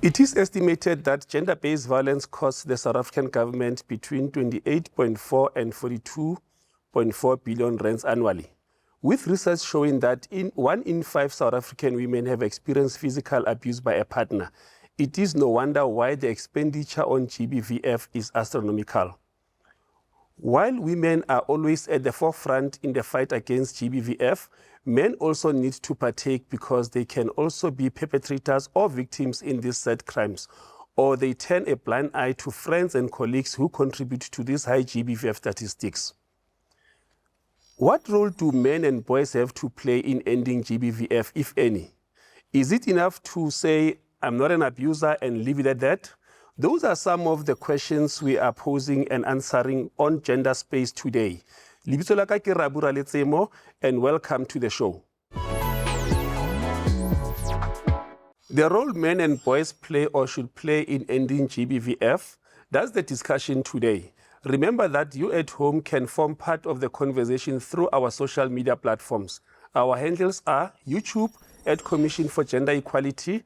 It is estimated that gender-based violence costs the South African government between 28.4 and 42.4 billion rands annually, with research showing that 1 in 5 South African women have experienced physical abuse by a partner. It is no wonder why the expenditure on GBVF is astronomical. While women are always at the forefront in the fight against GBVF, men also need to partake because they can also be perpetrators or victims in these sad crimes, or they turn a blind eye to friends and colleagues who contribute to these high GBVF statistics. What role do men and boys have to play in ending GBVF, if any? Is it enough to say, I'm not an abuser and leave it at that? Those are some of the questions we are posing and answering on Gender Space today. Lebitso la ka ke Rabura Letsemo, and welcome to the show. The role men and boys play or should play in ending GBVF, that's the discussion today. Remember that you at home can form part of the conversation through our social media platforms. Our handles are YouTube at Commission for Gender Equality,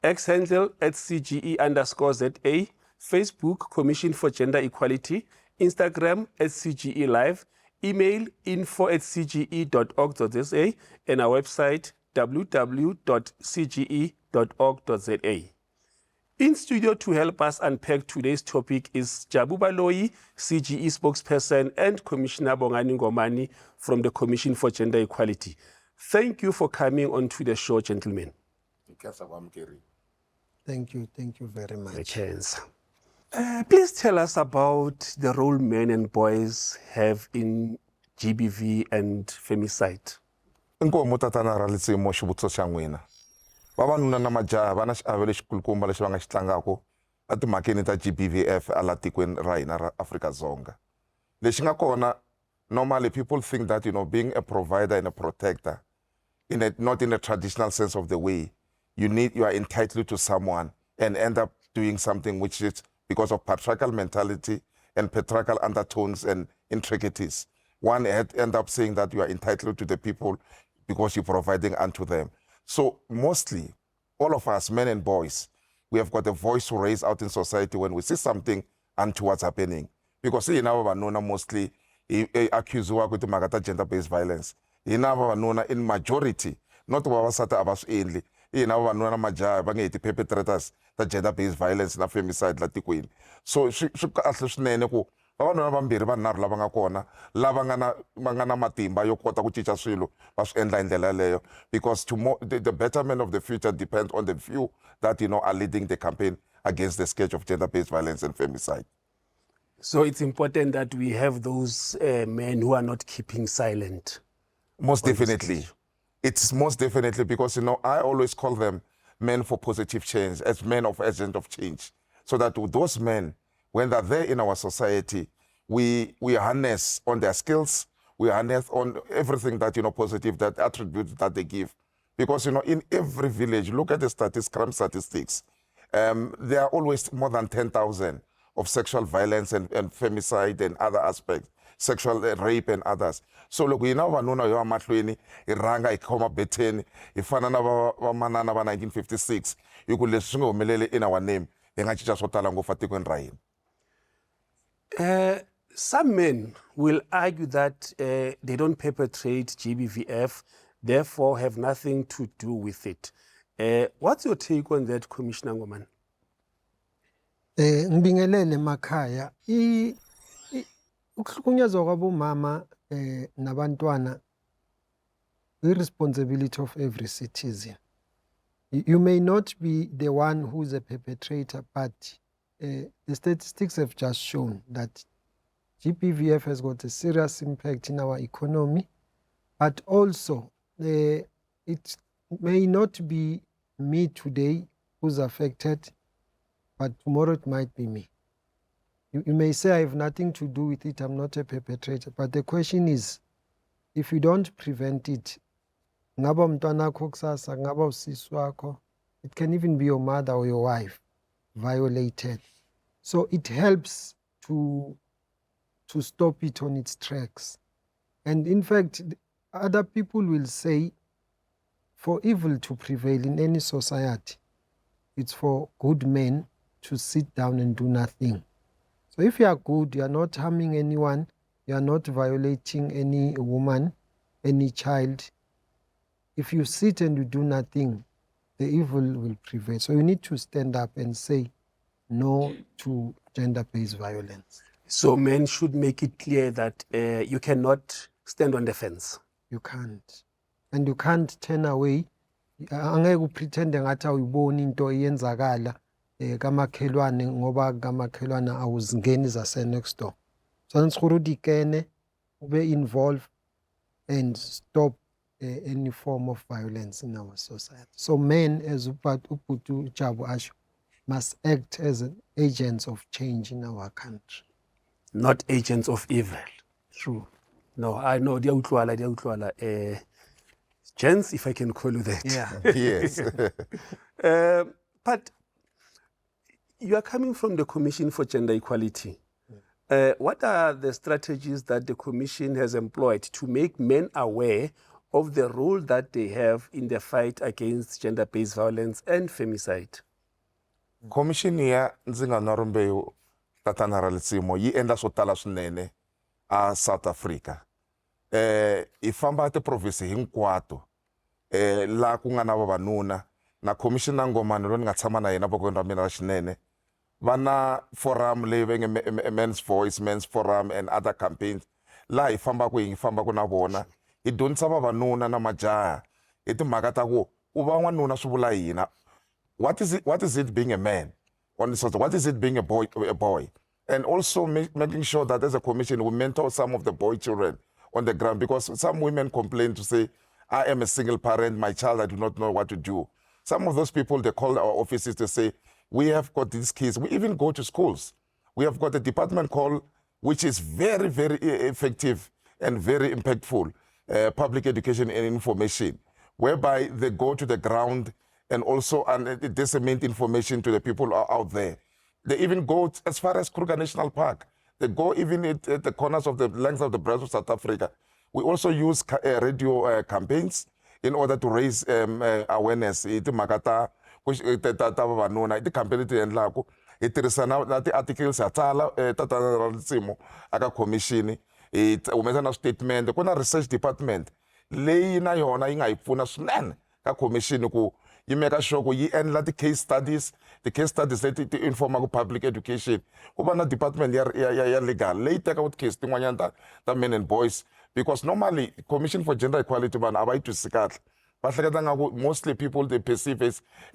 X handle at CGE_ZA, Facebook Commission for Gender Equality, Instagram at CGE Live, email info@cge.org.za, and our website www.cge.org.za. In studio to help us unpack today's topic is Jabu Baloyi, CGE spokesperson, and Commissioner Bongani Ngomani from the Commission for Gender Equality. Thank you for coming on to the show, gentlemen. Thank you very much. Please tell us about the role men and boys have in GBV and femicide. Inkomo tatana ra Letsemo xivutiso xa n'wina. Vavanuna na majaha va na xiave lexi kulukumba lexi va nga xi tlangaka a timhakeni ta GBVF ala tikweni ra hina ra Afrika-Dzonga. Lexi nga kona, normally people think that, being a provider and a protector, not in a traditional sense of the way, you are entitled to someone and end up doing something which is because of patriarchal mentality and patriarchal undertones and intricacies. One end up saying that you are entitled to the people because you're providing unto them. So mostly, all of us, men and boys, we have got a voice to raise out in society when we see something untoward's happening. Because mostly accuse with the gender-based violence. In majority, not only perpetrators the gender-based violence na femicide la tikweni. So swi kahle swinene ku vavanuna vambirhi vanharhu lava nga kona lava nga na matimba yo kota ku cinca swilo va swi endla hi ndlela leyo, because the betterment of the future depends on the few that are leading the campaign against the scourge of gender-based violence and femicide. So it's important that we have those men who are not keeping silent. Most definitely. It's most definitely because, I always call them men for positive change, as men of agent of change. So that those men, when they're there in our society, we harness on their skills, we harness on everything that, positive, that attributes that they give. Because, in every village, look at the crime statistics, there are always more than 10,000 of sexual violence and femicide and other aspects, sexual rape and others. So look, we now know yo mahlweni iranga ikoma beteni ifana na va manana va 1956 yiku leswi swi nga humelele in our name hi nga cinca swo tala ngopfu atikweni ra hina. Some men will argue that they don't perpetrate GBVF, therefore have nothing to do with it. What's your take on that, Commissioner Ngomani? Ngibingelele emakhaya ukuhlukunyezwa kwabomama nabantwana irresponsibility of every citizen. You may not be the one who's a perpetrator, but the statistics have just shown that GBVF has got a serious impact in our economy, but also it may not be me today who's affected, but tomorrow it might be me. You may say I have nothing to do with it, I'm not a perpetrator, but the question is, if you don't prevent it, it can even be your mother or your wife violated. So it helps to stop it on its tracks. And in fact, other people will say, for evil to prevail in any society, it's for good men to sit down and do nothing. So if you are good, you are not harming anyone, you are not violating any woman, any child. If you sit and you do nothing, the evil will prevail. So you need to stand up and say no to gender-based violence. So men should make it clear that you cannot stand on the fence. You can't. And you can't turn away. Angeke upretende ngathi awuyiboni into iyenzakala kamakhelwane ngoba kamakhelwane awuzingeni zase next door. So it's ukuthi ikene ube involved and stop any form of violence in our society. So men, as Uputu Jabu Asho, must act as agents of change in our country. Not agents of evil. True. No, I know. Gents, if I can call you that. Yeah. Yes. But you are coming from the Commission for Gender Equality. What are the strategies that the Commission has employed to make men aware of the role that they have in the fight against gender-based violence and femicide? Commission ya ndzi nga na rumbewu tatana Ralisimo yi endla swo tala swinene a South Africa. I famba ti-province hinkwato la ku nga na vavanuna na commissioner Ngomane loyi ni nga tshama na yena vokweni ra mina ra xinene va na forum leyi va nge men's voice, men's forum and other campaigns laha hi fambaku na vona hi dyondzisa vavanuna na majaha hi timhaka ta ku u va n'wanuna swi vula yini. What is it being a man? What is it being a boy? And also making sure that as a commission we mentor some of the boy children on the ground, because some women complain to say, I am a single parent, my child, I do not know what to do. Some of those people, they call our offices to say, we have got these kids. We even go to schools. We have got a department called, which is very, very effective and very impactful, public education and information, whereby they go to the ground and also disseminate information to the people out there. They even go as far as Kruger National Park. They go even at the corners of the length of the breadth of South Africa. We also use radio campaigns in order to raise awareness. Iti makata tata vavanuna iti campaign ti endlaku hi tirhisana na ti-articles ha tsala tatana Ralisimo aka commission hi humesa na statement. Ku na research department leyi na yona yi nga hi pfuna swinene ka commission ku yi make sure ku yi endla ti-case studies leti ti informa ku public education. Ku va na department ya legal leyi tekaku ti-case tin'wanyana ta men and boys, because normally Commission for Gender Equality vanhu a va yi twisisi kahle. Va hleketa nga ku mostly people they perceive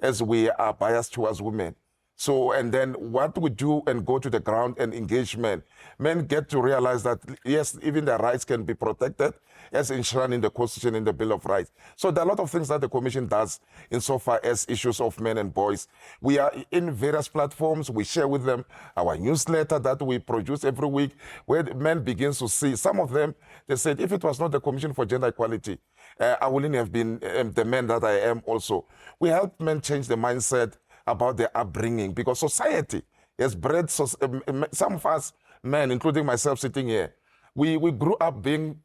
as we are biased towards women. So, and then what we do and go to the ground and engagement, men get to realize that, yes, even their rights can be protected as enshrined in the Constitution, in the Bill of Rights. So there are a lot of things that the Commission does insofar as issues of men and boys. We are in various platforms. We share with them our newsletter that we produce every week, where the men begin to see. Some of them, they said, if it was not the Commission for Gender Equality, I wouldn't have been the man that I am also. We help men change the mindset about their upbringing, because society has bred some of us men, including myself sitting here, we grew up being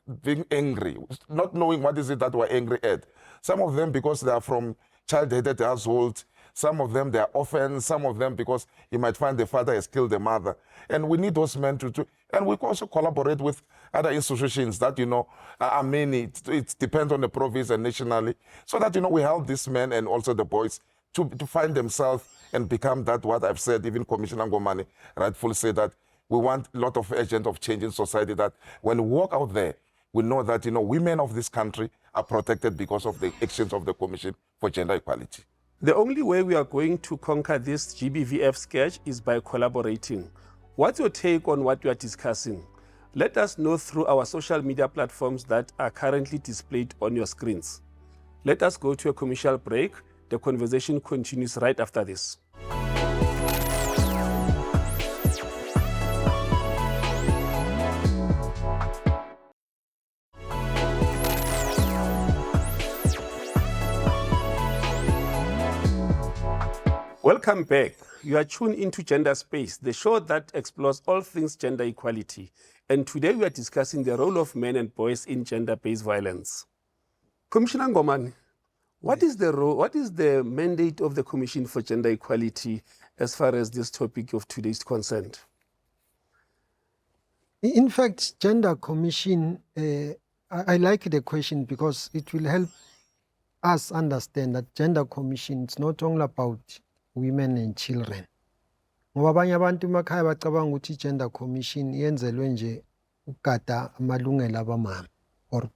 angry, not knowing what is it that we're angry at. Some of them because they are from child-hated households, some of them they are orphans, some of them because you might find the father has killed the mother. And we need those men to and we also collaborate with other institutions that, are many. It depends on the province and nationally, so that, we help these men and also the boys to find themselves and become that, what I've said, even Commissioner Ngomane rightfully said, that we want a lot of agents of change in society, that when we walk out there, we know that, women of this country are protected because of the actions of the Commission for Gender Equality. The only way we are going to conquer this GBVF scourge is by collaborating. What's your take on what we are discussing? Let us know through our social media platforms that are currently displayed on your screens. Let us go to a commercial break. The conversation continues right after this. Welcome back. You are tuned into Gender Space, the show that explores all things gender equality. And today we are discussing the role of men and boys in gender-based violence. Commissioner Ngomane, What is the role, what is the mandate of the Commission for Gender Equality as far as this topic of today is concerned? In fact, Gender Commission, I like the question because it will help us understand that Gender Commission is not only about women and children. Ngoba abanye abantu emakhaya bacabanga ukuthi i-Gender Commission yenzelwe nje ukugada amalungelo abamama or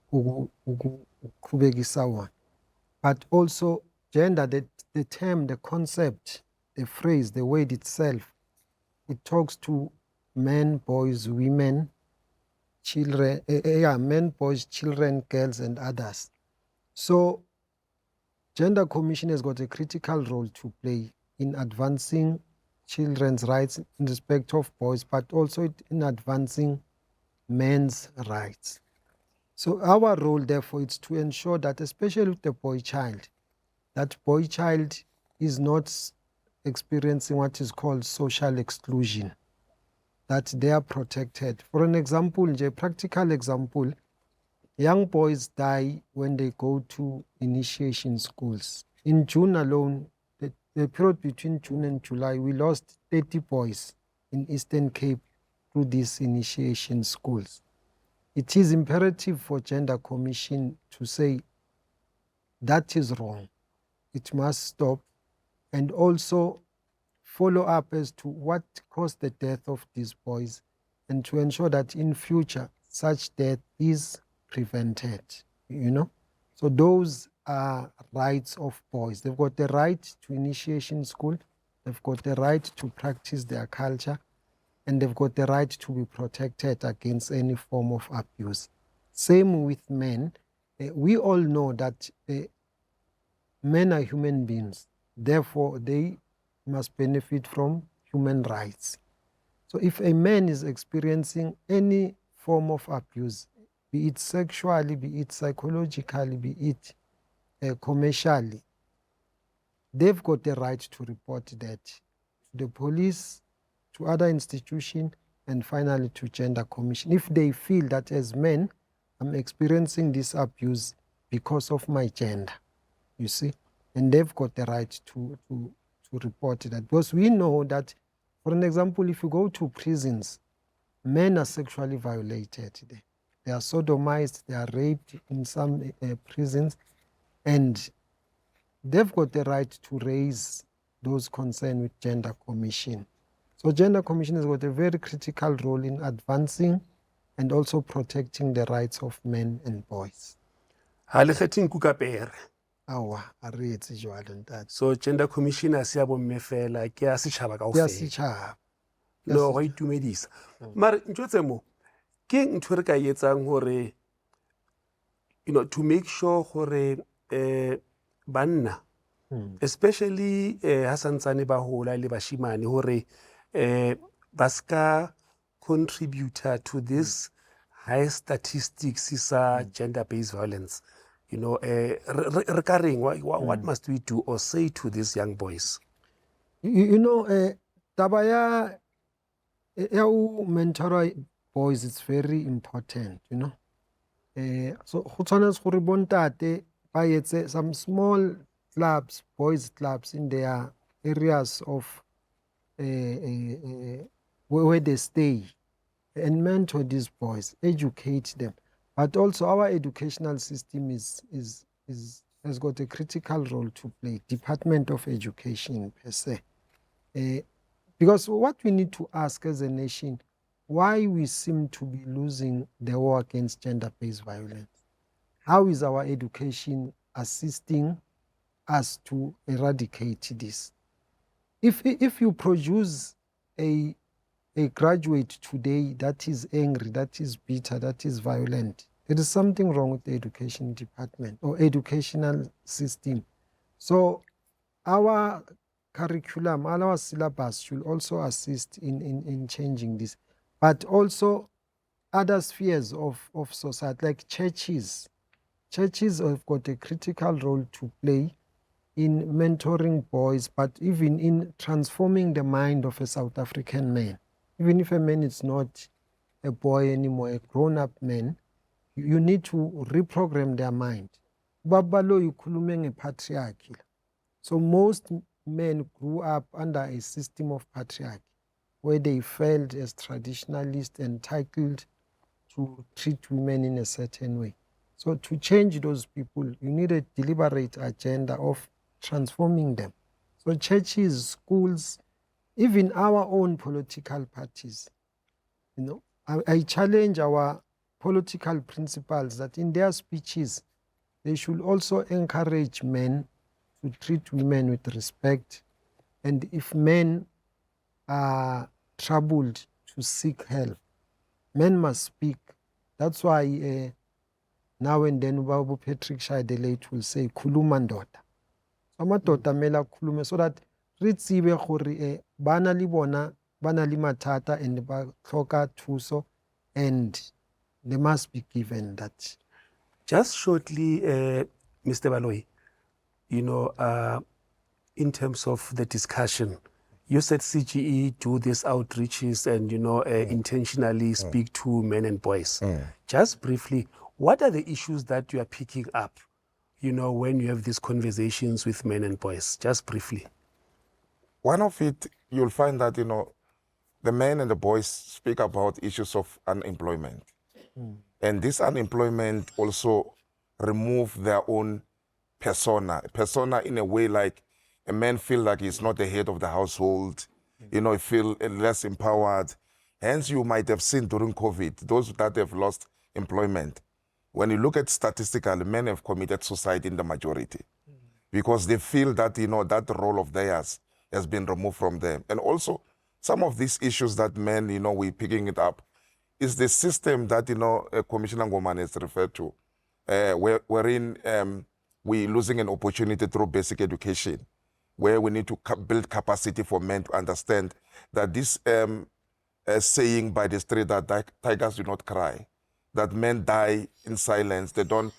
ukuqhubekisa wona. But also gender, the term, the concept, the phrase, the word itself, it talks to men, boys, women, children, men, boys, children, girls, and others. So Gender Commission has got a critical role to play in advancing children's rights in respect of boys, but also in advancing men's rights. So our role, therefore, is to ensure that, especially with the boy child, that boy child is not experiencing what is called social exclusion, that they are protected. For an example, a practical example, young boys die when they go to initiation schools. In June alone, the period between June and July, we lost 30 boys in Eastern Cape through these initiation schools. It is imperative for Gender Commission to say that is wrong. It must stop, and also follow up as to what caused the death of these boys, and to ensure that in future such death is prevented, you know. So those are rights of boys. They've got the right to initiation school, they've got the right to practice their culture, and they've got the right to be protected against any form of abuse. Same with men. We all know that men are human beings. Therefore, they must benefit from human rights. So if a man is experiencing any form of abuse, be it sexually, be it psychologically, be it commercially, they've got the right to report that to the police, to other institutions, and finally to Gender Commission. If they feel that as men, I'm experiencing this abuse because of my gender, you see, and they've got the right to report that. Because we know that, for an example, if you go to prisons, men are sexually violated. They are sodomized, they are raped in some prisons, and they've got the right to raise those concerns with Gender Commission. So Gender Commission has got a very critical role in advancing and also protecting the rights of men and boys. Awa, a re etse jwalo ntate. So Gender Commission a se ya bomme fela ke ya setšhaba Ya kaofela. setšhaba. No, go a itumedisa. Mara ntse mo ke ntho re ka etsang hore, you know, to make sure hore banna especially ha santsane ba hola le bashimane hore ba ska contributor to this high statistics sa gender-based violence. You know, what must we do or say to these young boys? You know, taba ya mentor boys, it's very important, you know. So go tshwanetse gore bontate ba etse some small clubs, boys clubs in their areas of where they stay, and mentor these boys, educate them. But also our educational system has got a critical role to play, Department of Education per se. Because what we need to ask as a nation, why we seem to be losing the war against gender-based violence. How is our education assisting us to eradicate this? If you produce a graduate today that is angry, that is bitter, that is violent, there is something wrong with the education department or educational system. So our curriculum, our syllabus should also assist in changing this. But also other spheres of society, like churches. Churches have got a critical role to play in mentoring boys, but even in transforming the mind of a South African man. Even if a man is not a boy anymore, a grown-up man, you need to reprogram their mind Babalo yukhulume ngepatriarchy. So most men grew up under a system of patriarchy where they felt as traditionalists entitled to treat women in a certain way. So to change those people, you need a deliberate agenda of transforming them. So churches, schools, even our own political parties, I challenge our political principals that in their speeches, they should also encourage men to treat women with respect. And if men are troubled, to seek help. Men must speak. That's why now and then Babu Patrick Shaidelate will say, "Khuluma ndoda." Amadoda mela khulume so that re tsibe gore bana le bona bana le mathata and ba tlhoka thuso and they must be given that. Just shortly, Mr. Baloyi, in terms of the discussion, you said CGE do these outreaches and, intentionally speak to men and boys. Just briefly, what are the issues that you are picking up, when you have these conversations with men and boys? Just briefly. One of it, you'll find that, the men and the boys speak about issues of unemployment. And this unemployment also remove their own persona in a way like a man feel like he's not the head of the household, he feel less empowered. Hence, you might have seen during COVID, those that have lost employment, when you look at statistically, men have committed suicide in the majority because they feel that, that role of theirs has been removed from them. And also, some of these issues that men, we're picking it up, is the system that, Commissioner Ngoman has referred to, wherein we're losing an opportunity through basic education, where we need to build capacity for men to understand that this saying by the street that tigers do not cry, that men die in silence, they don't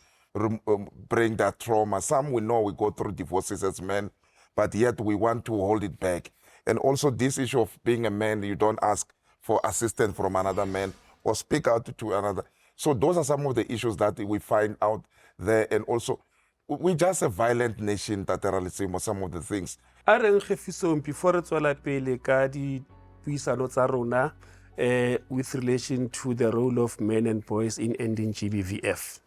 bring that trauma. Some we know we go through divorces as men, but yet we want to hold it back. And also this issue of being a man, you don't ask for assistance from another man or speak out to another. So those are some of the issues that we find out there. And also, we're just a violent nation, Tateralisimo, some of the things. A re nkgefisong before re tswela pele ka dipuisano tsa rona with relation to the role of men and boys in ending GBVF.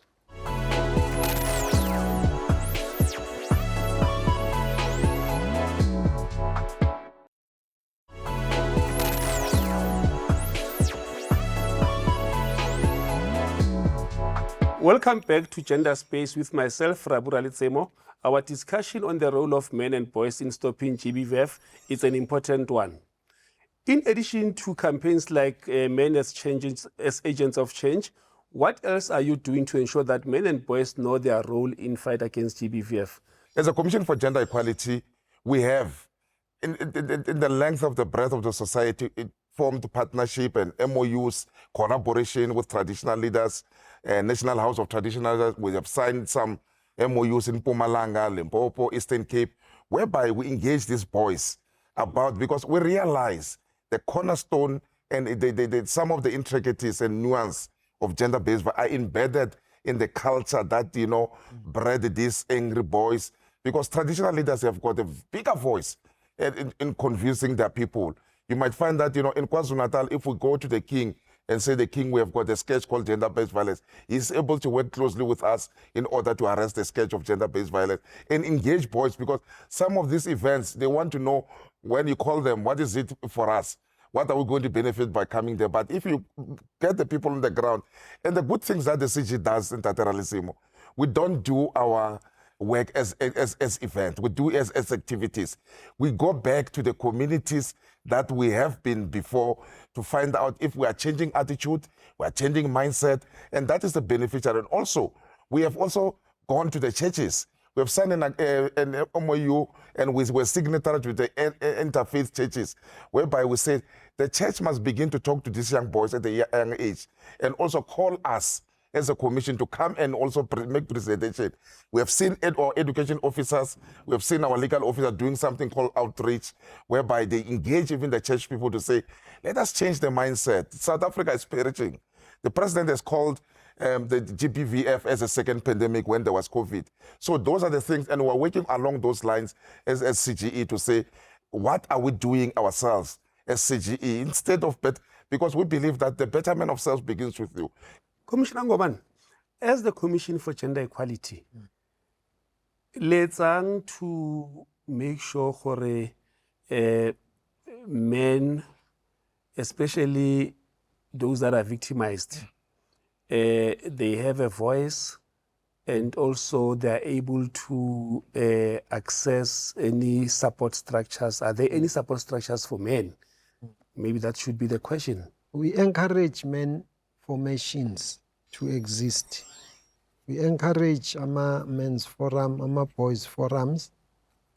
Welcome back to Gender Space with myself, Rabura Litsemo. Our discussion on the role of men and boys in stopping GBVF is an important one. In addition to campaigns like Men as Agents of Change, what else are you doing to ensure that men and boys know their role in fight against GBVF? As a Commission for Gender Equality, we have, in the length of the breadth of the society, it formed partnership and MOUs, collaboration with traditional leaders, National House of Traditional Leaders. We have signed some MOUs in Mpumalanga, Limpopo, Eastern Cape, whereby we engage these boys about, because we realize the cornerstone and some of the intricacies and nuance of gender-based are embedded in the culture that, bred these angry boys, because traditional leaders have got a bigger voice in convincing their people. You might find that, in KwaZulu-Natal, if we go to the king and say, the king, we have got a sketch called gender-based violence, he's able to work closely with us in order to arrest the sketch of gender-based violence and engage boys, because some of these events, they want to know, when you call them, what is it for us? What are we going to benefit by coming there? But if you get the people on the ground, and the good things that the CG does in Tateralisimo, we don't do our work as event, we do as activities. We go back to the communities that we have been before to find out if we are changing attitude, we are changing mindset, and that is the beneficiary. And also, we have also gone to the churches. We have signed an MOU and we were signatory to the interfaith churches, whereby we said the church must begin to talk to these young boys at a young age and also call us as a commission to come and also make presentation. We have seen our education officers, we have seen our legal officers doing something called outreach, whereby they engage even the church people to say, let us change the mindset. South Africa is perishing. The president has called the GBVF as a second pandemic when there was COVID. So those are the things, and we're working along those lines as CGE to say, what are we doing ourselves as CGE instead of because we believe that the betterment of self begins with you. Commissioner Ngoban, as the Commission for Gender Equality, let's to make sure for men, especially those that are victimized, they have a voice, and also they're able to access any support structures. Are there any support structures for men? Maybe that should be the question. We encourage men formations to exist. We encourage men's forum, boys forums,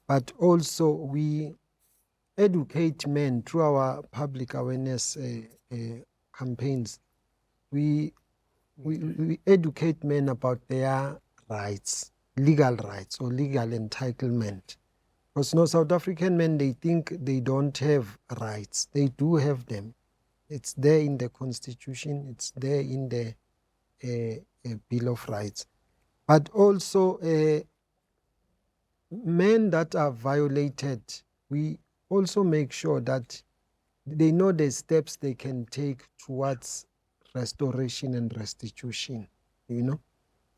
but also we educate men through our public awareness campaigns. We educate men about their rights, legal rights or legal entitlement. Because no South African men, they think they don't have rights. They do have them. It's there in the Constitution. It's there in the Bill of Rights. But also men that are violated, we also make sure that they know the steps they can take towards restoration and restitution,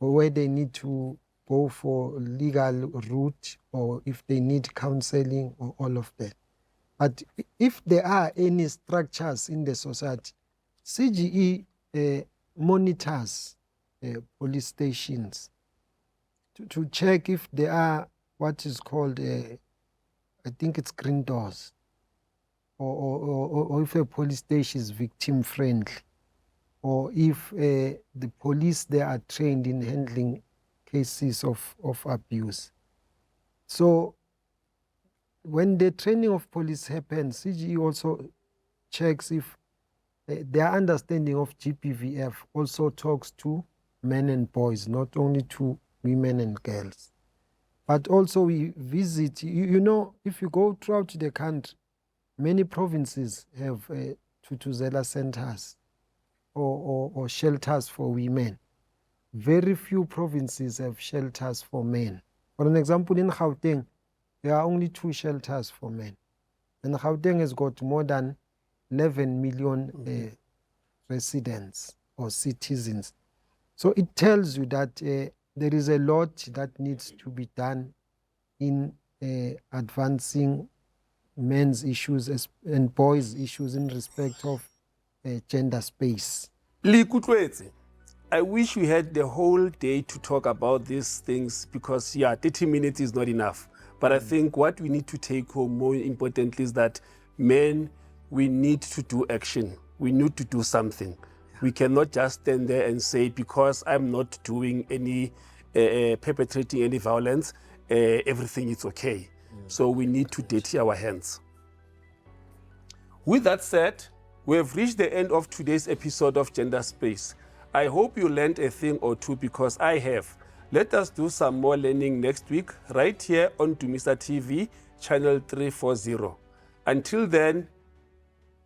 or where they need to go for legal route, or if they need counseling, or all of that. But if there are any structures in the society, CGE monitors police stations to check if there are what is called, I think it's green doors, or if a police station is victim friendly, or if the police there are trained in handling cases of abuse. So when the training of police happens, CGE also checks if their understanding of GBVF also talks to men and boys, not only to women and girls. But also we visit, if you go throughout the country, many provinces have Tutuzela centers or shelters for women. Very few provinces have shelters for men. For an example, in Gauteng, there are only 2 shelters for men. And Gauteng has got more than 11 million residents or citizens. So it tells you that there is a lot that needs to be done in advancing men's issues and boys' issues in respect of gender space. I wish we had the whole day to talk about these things because, 30 minutes is not enough. But I think what we need to take home more importantly is that men, we need to do action. We need to do something. We cannot just stand there and say, because I'm not doing any, perpetrating any violence, everything is okay. So we need to dirty our hands. With that said, we have reached the end of today's episode of Gender Space. I hope you learned a thing or two because I have. Let us do some more learning next week, right here on Dumisa TV, channel 340. Until then,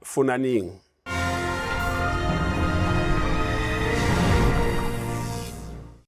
Funaning.